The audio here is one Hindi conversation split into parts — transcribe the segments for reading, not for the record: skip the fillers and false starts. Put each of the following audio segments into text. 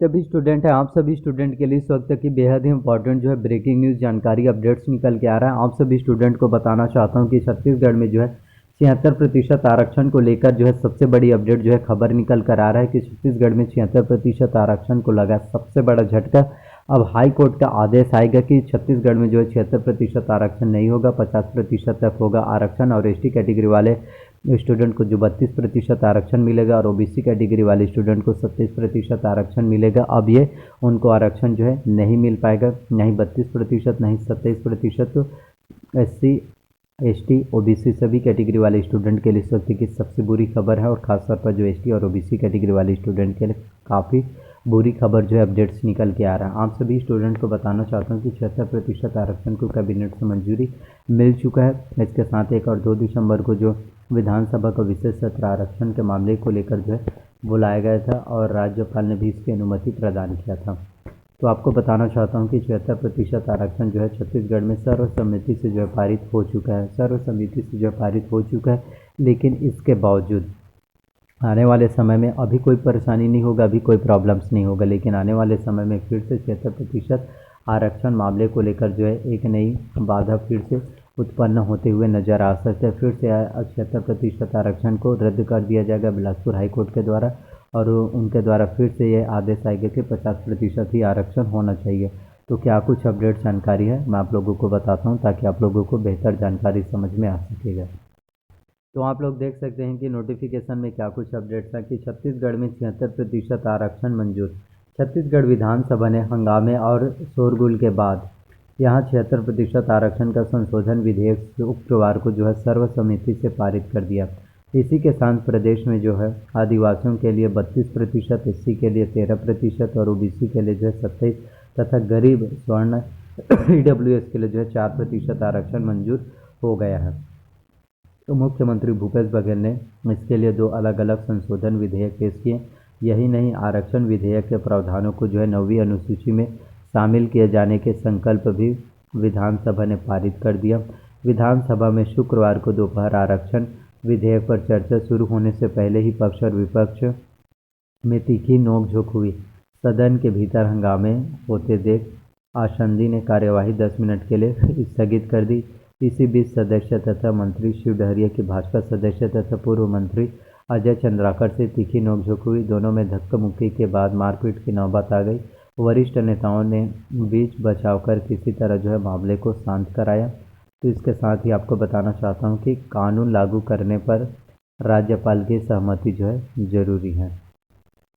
जितने भी स्टूडेंट हैं आप सभी स्टूडेंट के लिए इस वक्त की बेहद ही इंपॉर्टेंट जो है ब्रेकिंग न्यूज़ जानकारी अपडेट्स निकल के आ रहा है। आप सभी स्टूडेंट को बताना चाहता हूं कि छत्तीसगढ़ में जो है 76% आरक्षण को लेकर जो है सबसे बड़ी अपडेट जो है खबर निकल कर आ रहा है कि छत्तीसगढ़ में 76% आरक्षण को लगा सबसे बड़ा झटका। अब हाई कोर्ट का आदेश आएगा कि छत्तीसगढ़ में जो है 76% आरक्षण नहीं होगा, 50% तक होगा आरक्षण। और एसटी कैटेगरी वाले स्टूडेंट को जो 32% आरक्षण मिलेगा और ओबीसी कैटेगरी वाले स्टूडेंट को 27% आरक्षण मिलेगा। अब ये उनको आरक्षण जो है नहीं मिल पाएगा, नहीं 32%, नहीं 27%। तो एससी एसटी ओबीसी सभी कैटेगरी वाले स्टूडेंट के लिए इस वक्त की सबसे बुरी खबर है और ख़ासतौर पर जो एसटी और ओबीसी कैटेगरी वाले स्टूडेंट के लिए काफ़ी बुरी खबर जो है अपडेट्स निकल के आ रहा है। आप सभी स्टूडेंट को बताना चाहता हूँ कि 76% आरक्षण को कैबिनेट से मंजूरी मिल चुका है। इसके साथ 1 और 2 दिसंबर को जो विधानसभा को विशेष सत्र आरक्षण के मामले को लेकर जो है बुलाया गया था और राज्यपाल ने भी इसकी अनुमति प्रदान किया था। तो आपको बताना चाहता हूँ कि 76% आरक्षण जो है छत्तीसगढ़ में सर्वसम्मति से जो है पारित हो चुका है, सर्वसम्मति से जो है पारित हो चुका है। लेकिन इसके बावजूद आने वाले समय में अभी कोई परेशानी नहीं होगा, अभी कोई प्रॉब्लम्स नहीं होगा, लेकिन आने वाले समय में फिर से 76% आरक्षण मामले को लेकर जो है एक नई बाधा फिर से उत्पन्न होते हुए नज़र आ सकते हैं। फिर से 76% आरक्षण को रद्द कर दिया जाएगा बिलासपुर हाईकोर्ट के द्वारा और उनके द्वारा फिर से ये आदेश आएगा कि 50% ही आरक्षण होना चाहिए। तो क्या कुछ अपडेट जानकारी है मैं आप लोगों को बताता हूँ ताकि आप लोगों को बेहतर जानकारी समझ में आ सकेगा। तो आप लोग देख सकते हैं कि नोटिफिकेशन में क्या कुछ अपडेट्स हैं कि छत्तीसगढ़ में 76% आरक्षण मंजूर। छत्तीसगढ़ विधानसभा ने हंगामे और शोरगुल के बाद यहाँ 76% आरक्षण का संशोधन विधेयक शुक्रवार को जो है सर्वसम्मति से पारित कर दिया। इसी के साथ प्रदेश में जो है आदिवासियों के लिए 32%, एससी के लिए 13% और ओबीसी के लिए जो है 27 तथा गरीब स्वर्ण ईडब्ल्यूएस के लिए जो है 4% आरक्षण मंजूर हो गया है। तो मुख्यमंत्री भूपेश बघेल ने इसके लिए 2 अलग अलग संशोधन विधेयक पेश किए। यही नहीं, आरक्षण विधेयक के प्रावधानों को जो है 9वीं अनुसूची में शामिल किए जाने के संकल्प भी विधानसभा ने पारित कर दिया। विधानसभा में शुक्रवार को दोपहर आरक्षण विधेयक पर चर्चा शुरू होने से पहले ही पक्ष और विपक्ष में तीखी नोकझोंक हुई। सदन के भीतर हंगामे होते देख आसंदी ने कार्यवाही 10 मिनट के लिए स्थगित कर दी। इसी बीच सदस्य तथा मंत्री शिव डहरिया की भाजपा सदस्य तथा पूर्व मंत्री अजय चंद्राकर से तीखी नोकझोंक हुई। दोनों में धक्का मुक्की के बाद मारपीट की नौबत आ गई। वरिष्ठ नेताओं ने बीच बचाव कर किसी तरह जो है मामले को शांत कराया। तो इसके साथ ही आपको बताना चाहता हूँ कि कानून लागू करने पर राज्यपाल की सहमति जो है ज़रूरी है।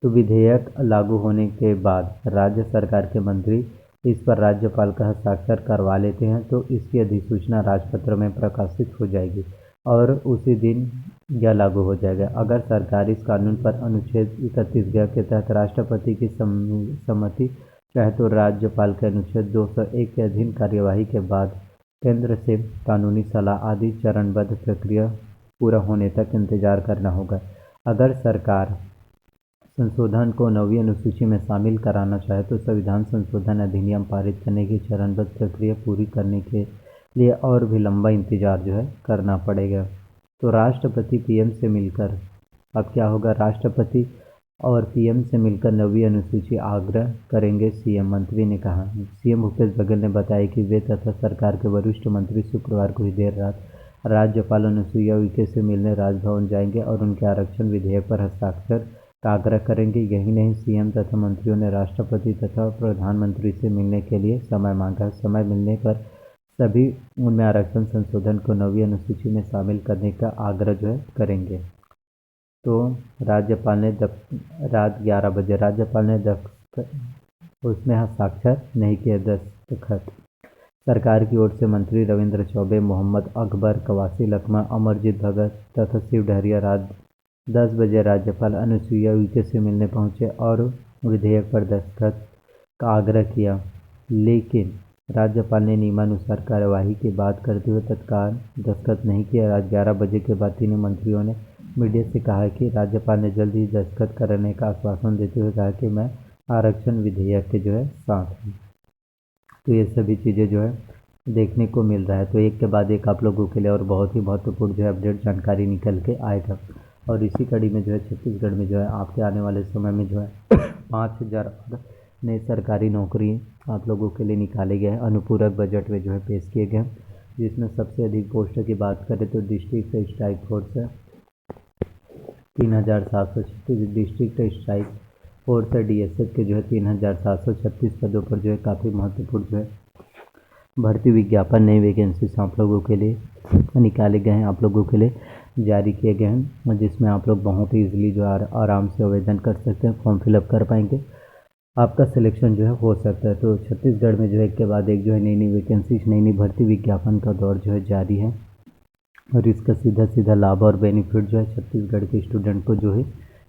तो विधेयक लागू होने के बाद राज्य सरकार के मंत्री इस पर राज्यपाल का हस्ताक्षर करवा लेते हैं तो इसकी अधिसूचना राजपत्र में प्रकाशित हो जाएगी और उसी दिन यह लागू हो जाएगा। अगर सरकार इस कानून पर अनुच्छेद 31 के तहत राष्ट्रपति की सम्मति चाहे तो राज्यपाल के अनुच्छेद 201 के अधीन कार्यवाही के बाद केंद्र से कानूनी सलाह आदि चरणबद्ध प्रक्रिया पूरा होने तक इंतजार करना होगा। अगर सरकार संशोधन को 9वीं अनुसूची में शामिल कराना चाहे तो संविधान संशोधन अधिनियम पारित करने की चरणबद्ध प्रक्रिया पूरी करने के लिए और भी लंबा इंतजार जो है करना पड़ेगा। तो राष्ट्रपति पीएम से मिलकर अब क्या होगा, राष्ट्रपति और पीएम से मिलकर 9वीं अनुसूची आग्रह करेंगे सीएम, मंत्री ने कहा। सीएम भूपेश बघेल ने बताया कि वे तथा सरकार के वरिष्ठ मंत्री शुक्रवार को ही देर रात राज्यपाल अनुसुईया उइके से मिलने राजभवन जाएंगे और उनके आरक्षण विधेयक पर हस्ताक्षर का आग्रह करेंगे। यही नहीं, सीएम तथा मंत्रियों ने राष्ट्रपति तथा प्रधानमंत्री से मिलने के लिए समय मांगा। समय मिलने पर सभी उनमें आरक्षण संशोधन को 9वीं अनुसूची में शामिल करने का आग्रह जो है करेंगे। तो राज्यपाल ने रात 11 बजे राज्यपाल ने उसमें हस्ताक्षर नहीं किया, दस्तखत। सरकार की ओर से मंत्री रविंद्र चौबे, मोहम्मद अकबर, कवासी लखमा, अमरजीत भगत तथा शिव डहरिया रात 10 बजे राज्यपाल अनुसुईया उइके से मिलने पहुंचे और विधेयक पर दस्तखत का आग्रह किया। लेकिन राज्यपाल ने नियमानुसार कार्यवाही की बात करते हुए तत्काल दस्तखत नहीं किया। रात 11 बजे के बाद तीनों मंत्रियों ने मीडिया से कहा कि राज्यपाल ने जल्द ही दस्तखत करने का आश्वासन देते हुए कहा कि मैं आरक्षण विधेयक के जो है साथ हूँ। तो ये सभी चीज़ें जो है देखने को मिल रहा है। तो एक के बाद एक आप लोगों के लिए और बहुत ही महत्वपूर्ण जो है अपडेट जानकारी निकल के आएगा। और इसी कड़ी में जो है छत्तीसगढ़ में जो है आपके आने वाले समय में जो है 5,000 नए सरकारी नौकरी आप लोगों के लिए निकाले गए हैं, अनुपूरक बजट में जो है पेश किए गए हैं, जिसमें सबसे अधिक पोस्ट की बात करें तो डिस्ट्रिक्ट स्ट्राइक फोर्स है 3,736, डिस्ट्रिक्ट स्ट्राइक फोर्स है DSF के जो है 3,736 पदों पर जो है काफ़ी महत्वपूर्ण जो है भर्ती विज्ञापन नई वैकेंसीज आप लोगों के लिए निकाले गए हैं, आप लोगों के लिए जारी किए गए हैं, जिसमें आप लोग बहुत ही ईजिली जो आराम से आवेदन कर सकते हैं, फॉर्म फिलअप कर पाएंगे, आपका सिलेक्शन जो है हो सकता है। तो छत्तीसगढ़ में जो है एक के बाद एक जो है नई नई वैकेंसीज नई नई भर्ती विज्ञापन का दौर जो है जारी है, और इसका सीधा सीधा लाभ और बेनिफिट जो है छत्तीसगढ़ के स्टूडेंट को जो है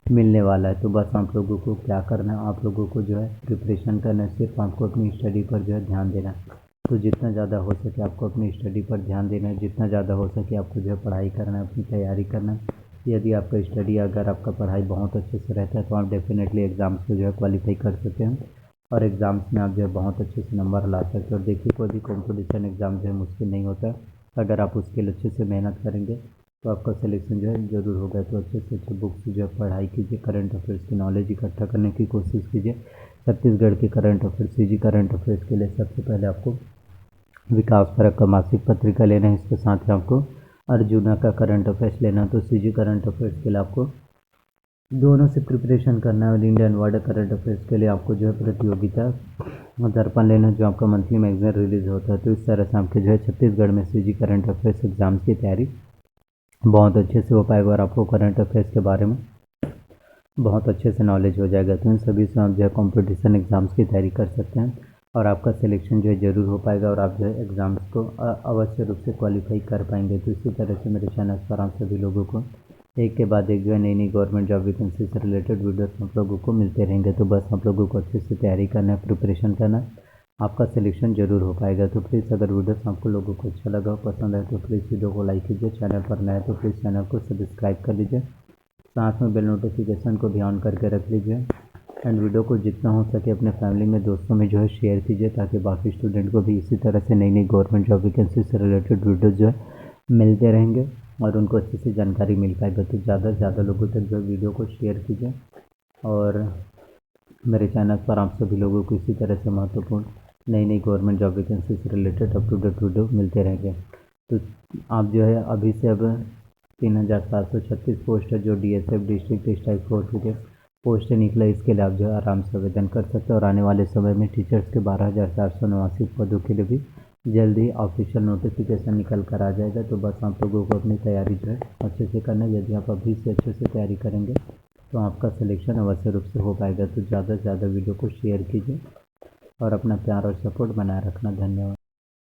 मिलने वाला है। तो बस आप लोगों को क्या करना है, आप लोगों को जो है प्रिपरेशन करना है, सिर्फ आपको अपनी स्टडी पर जो है ध्यान देना है। तो जितना ज़्यादा हो सके आपको अपनी स्टडी पर ध्यान देना है, जितना ज़्यादा हो सके आपको जो है पढ़ाई करना है, अपनी तैयारी करना है। यदि आपका स्टडी अगर आपका पढ़ाई बहुत अच्छे से रहता है तो आप डेफिनेटली एग्ज़ाम्स को जो है क्वालिफाई कर सकते हैं, और एग्ज़ाम्स में आप जो है बहुत अच्छे से नंबर ला सकते हैं। और देखिए कोई भी कॉम्पिटिशन एग्ज़ाम जो है मुश्किल नहीं होता है, अगर आप उसके लिए अच्छे से मेहनत करेंगे तो आपका सिलेक्शन जो है ज़रूर होगा। तो अच्छे से अच्छे बुक्स जो है पढ़ाई कीजिए, करंट अफेयर्स की नॉलेज इकट्ठा करने की कोशिश कीजिए। छत्तीसगढ़ के current affairs CG current affairs के लिए सबसे पहले आपको विकास परक का मासिक पत्रिका लेना है, इसके साथ ही आपको अर्जुना का करंट अफेयर्स लेना है। तो CG करंट अफेयर्स के लिए आपको दोनों से प्रिपरेशन करना है, और इंडियन वर्ल्ड करंट अफेयर्स के लिए आपको जो है प्रतियोगिता दर्पण लेना है, जो आपका मंथली मैगजीन रिलीज़ होता है। तो इस तरह से आपके जो है छत्तीसगढ़ में CG करंट अफेयर्स एग्ज़ाम्स की तैयारी बहुत अच्छे से हो पाएगा, और आपको करंट अफेयर्स के बारे में बहुत अच्छे से नॉलेज हो जाएगा। तो इन सभी से आप जो है कॉम्पिटिशन एग्ज़ाम्स की तैयारी कर सकते हैं, और आपका सिलेक्शन जो है ज़रूर हो पाएगा, और आप जो है एग्ज़ाम्स को अवश्य रूप से क्वालिफाई कर पाएंगे। तो इसी तरह से मेरे चैनल पर आप सभी लोगों को एक के बाद एक जो है नई नई गवर्नमेंट जॉब वैकेंसी से रिलेटेड वीडियोस आप लोगों को मिलते रहेंगे। तो बस आप लोगों को अच्छे से तैयारी करना है, प्रिपरेशन करना है, आपका सिलेक्शन ज़रूर हो पाएगा। तो प्लीज़ अगर वीडियोस आपको लोगों को अच्छा लगा पसंद आए तो प्लीज़ वीडियो को लाइक कीजिए, चैनल पर नए तो प्लीज़ चैनल को सब्सक्राइब कर लीजिए, साथ में बेल नोटिफिकेशन को भी ऑन करके रख लीजिए, एंड वीडियो को जितना हो सके अपने फैमिली में दोस्तों में जो है शेयर कीजिए, ताकि बाकी स्टूडेंट को भी इसी तरह से नई नई गवर्नमेंट जॉब वैकेंसी से रिलेटेड वीडियोस जो है मिलते रहेंगे, और उनको अच्छी सी जानकारी मिल पाएगा। तो ज़्यादा से ज़्यादा लोगों तक जो है वीडियो को शेयर कीजिए, और मेरे चैनल पर आप सभी लोगों को इसी तरह से महत्वपूर्ण नई नई गवर्नमेंट जॉब वैकेंसी से related up to date video मिलते रहेंगे। तो आप जो है अभी से अब 3,736 पोस्ट है जो DSF डिस्ट्रिक्ट स्ट्राइक फोर्स के पोस्ट निकला, इसके लिए आप जो है आराम से आवेदन कर सकते हैं। और आने वाले समय में टीचर्स के 12,489 पदों के लिए भी जल्दी ऑफिशियल नोटिफिकेशन निकल कर आ जाएगा। तो बस आप लोगों को अपनी तैयारी जो है अच्छे से करना है। यदि आप अभी से अच्छे से तैयारी करेंगे तो आपका सिलेक्शन अवश्य रूप से हो पाएगा। तो ज़्यादा से ज़्यादा वीडियो को शेयर कीजिए, और अपना प्यार और सपोर्ट बनाए रखना। धन्यवाद।